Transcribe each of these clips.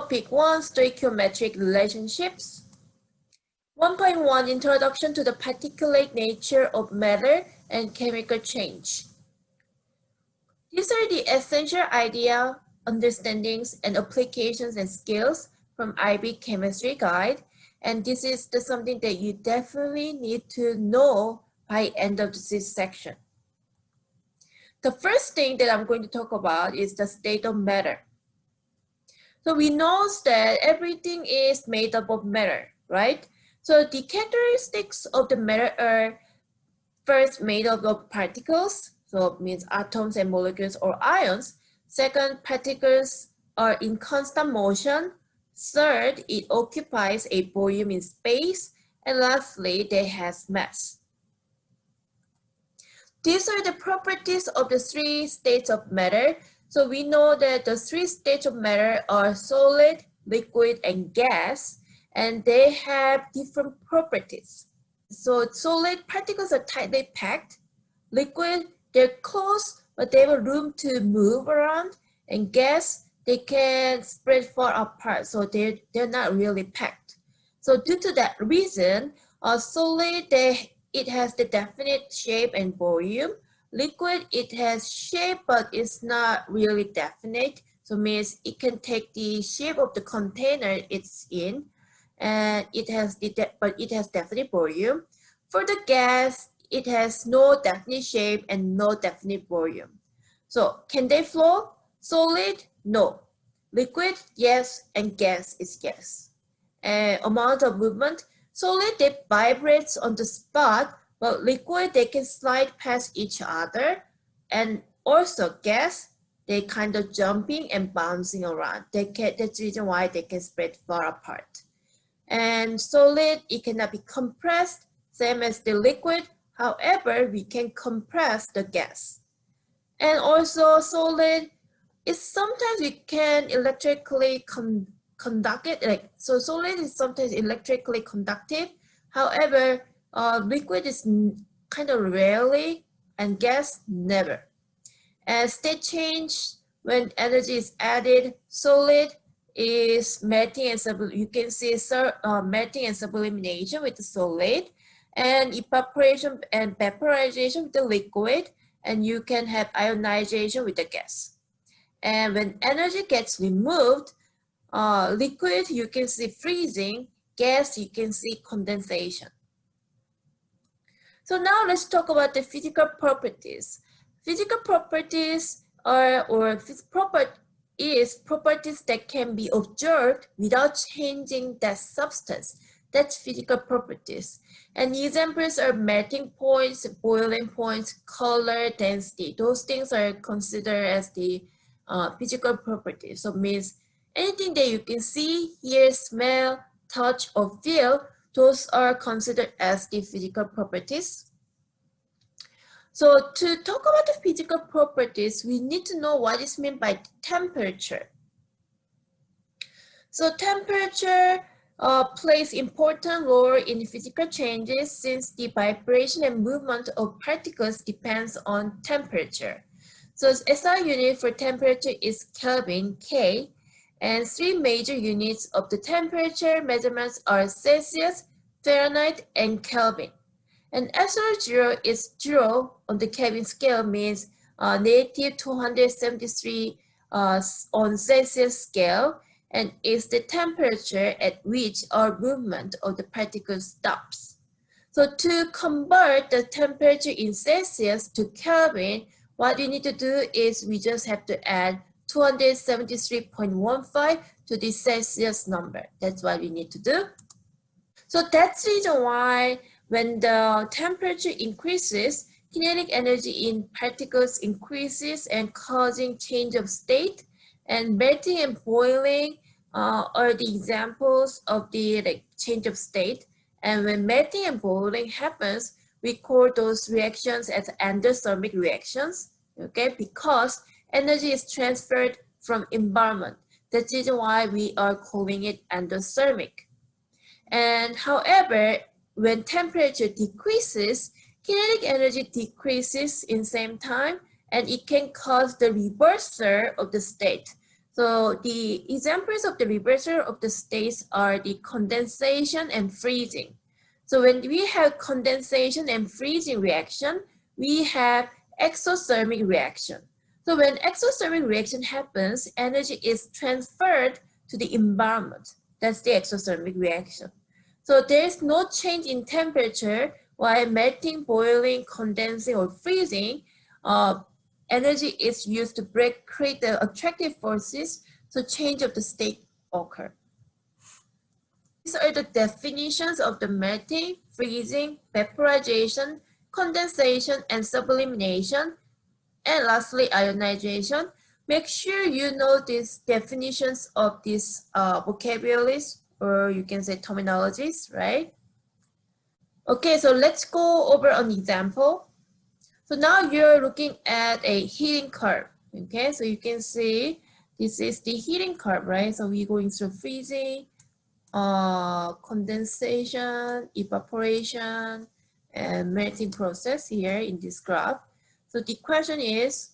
Topic 1, Stoichiometric relationships. 1.1, Introduction to the particulate nature of matter and chemical change. These are the essential idea, understandings, and applications and skills from IB Chemistry Guide. And this is something that you definitely need to know by end of this section. The first thing that I'm going to talk about is the state of matter. So we know that everything is made up of matter, right? So the characteristics of the matter are first made up of particles, so it means atoms and molecules or ions. Second, particles are in constant motion. Third, it occupies a volume in space. And lastly, they have mass. These are the properties of the three states of matter. So we know that the three states of matter are solid, liquid, and gas, and they have different properties. So solid particles are tightly packed. Liquid, they're close, but they have room to move around. And gas, they can spread far apart, so they're not really packed. So due to that reason, solid, it has the definite shape and volume. Liquid, it has shape, but it's not really definite. So means it can take the shape of the container it's in, and it has definite volume. For the gas, it has no definite shape and no definite volume. So can they flow? Solid? No. Liquid? Yes. And gas is yes. Amount of movement? Solid, they vibrates on the spot, but liquid, they can slide past each other. And also gas, they kind of jumping and bouncing around. That's the reason why they can spread far apart. And solid, it cannot be compressed, same as the liquid. However, we can compress the gas. And also solid, it's sometimes we can electrically conduct it. So solid is sometimes electrically conductive. However, liquid is kind of rarely, and gas never. As state change, when energy is added, solid is melting and you can see melting and sublimation with the solid, and evaporation and vaporization with the liquid, and you can have ionization with the gas. And when energy gets removed, liquid, you can see freezing. Gas, you can see condensation. So now let's talk about the physical properties. Physical properties properties that can be observed without changing that substance. That's physical properties. And examples are melting points, boiling points, color, density. Those things are considered as the physical properties. So it means anything that you can see, hear, smell, touch, or feel, those are considered as the physical properties. So to talk about the physical properties, we need to know what is meant by temperature. So temperature plays important role in physical changes since the vibration and movement of particles depends on temperature. So SI unit for temperature is Kelvin, K, and three major units of the temperature measurements are Celsius, Fahrenheit, and Kelvin. And SR0 is 0 on the Kelvin scale, means negative 273 on Celsius scale, and is the temperature at which our movement of the particle stops. So to convert the temperature in Celsius to Kelvin, what we need to do is we just have to add 273.15 to the Celsius number. That's what we need to do. So that's the reason why when the temperature increases, kinetic energy in particles increases and causing change of state. And melting and boiling are the examples of the change of state. And when melting and boiling happens, we call those reactions as endothermic reactions, okay? Because energy is transferred from environment. That's the reason why we are calling it endothermic. And however, when temperature decreases, kinetic energy decreases in same time, and it can cause the reversal of the state. So the examples of the reversal of the states are the condensation and freezing. So when we have condensation and freezing reaction, we have exothermic reaction. So when exothermic reaction happens, energy is transferred to the environment. That's the exothermic reaction. So there is no change in temperature while melting, boiling, condensing, or freezing. Energy is used to create the attractive forces, so change of the state occur. These are the definitions of the melting, freezing, vaporization, condensation, and sublimation, and lastly, ionization. Make sure you know these definitions of these vocabularies, or you can say terminologies, right? Okay, so let's go over an example. So now you're looking at a heating curve, okay? So you can see this is the heating curve, right? So we're going through freezing, condensation, evaporation, and melting process here in this graph. So the question is,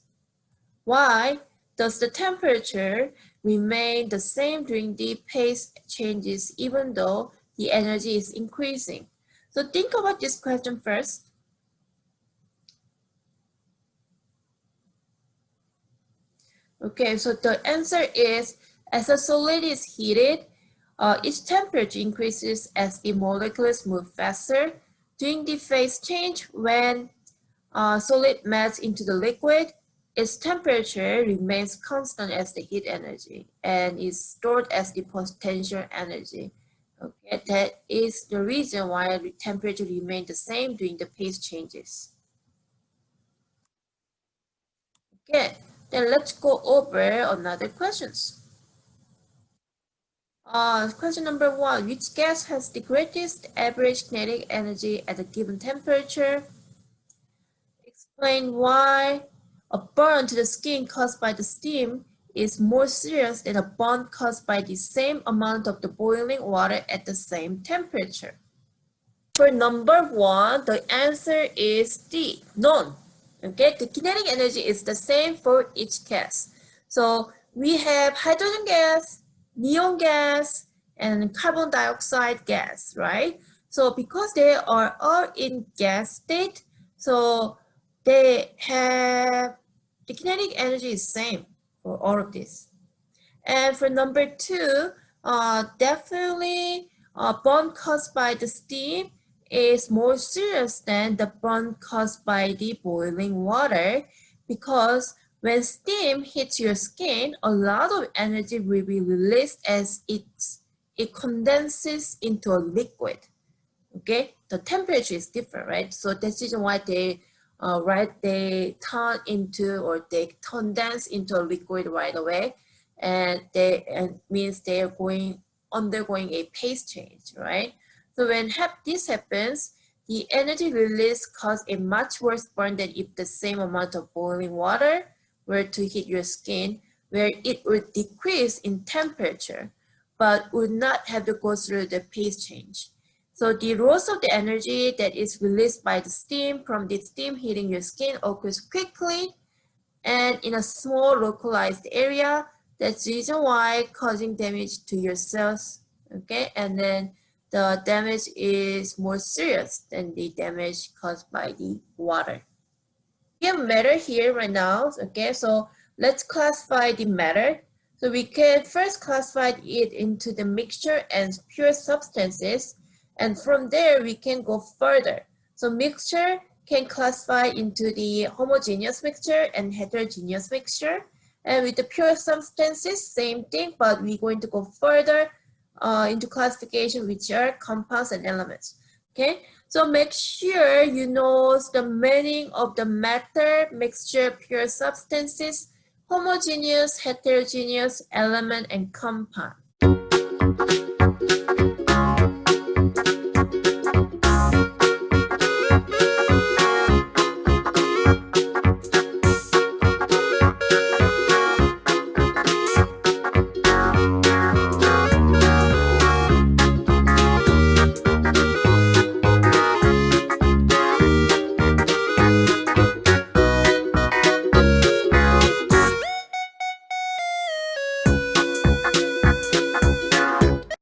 why does the temperature remain the same during the phase changes even though the energy is increasing? So think about this question first. Okay, so the answer is, as a solid is heated, its temperature increases as the molecules move faster. During the phase change, when solid melts into the liquid, its temperature remains constant as the heat energy and is stored as the potential energy. Okay, that is the reason why the temperature remains the same during the phase changes. Okay, then let's go over another questions. Question number 1, which gas has the greatest average kinetic energy at a given temperature? Explain why a burn to the skin caused by the steam is more serious than a burn caused by the same amount of the boiling water at the same temperature. For number 1, the answer is D, none. Okay, the kinetic energy is the same for each gas. So we have hydrogen gas, neon gas, and carbon dioxide gas, right? So because they are all in gas state, so they have the kinetic energy is same for all of this. And for number 2, definitely burn caused by the steam is more serious than the burn caused by the boiling water, because when steam hits your skin, a lot of energy will be released as it condenses into a liquid. Okay, the temperature is different, right? So that's the reason why they turn into, or they condense into a liquid right away, and means they are undergoing a phase change, right? So when this happens, the energy release causes a much worse burn than if the same amount of boiling water were to hit your skin, where it would decrease in temperature, but would not have to go through the phase change. So the loss of the energy that is released by the steam from the steam hitting your skin occurs quickly and in a small localized area. That's the reason why causing damage to your cells, okay? And then the damage is more serious than the damage caused by the water. We have matter here right now, okay? So let's classify the matter. So we can first classify it into the mixture and pure substances, and from there we can go further. So mixture can classify into the homogeneous mixture and heterogeneous mixture. And with the pure substances, same thing, but we're going to go further into classification, which are compounds and elements. Okay, so make sure you know the meaning of the matter, mixture, pure substances, homogeneous, heterogeneous, element, and compound.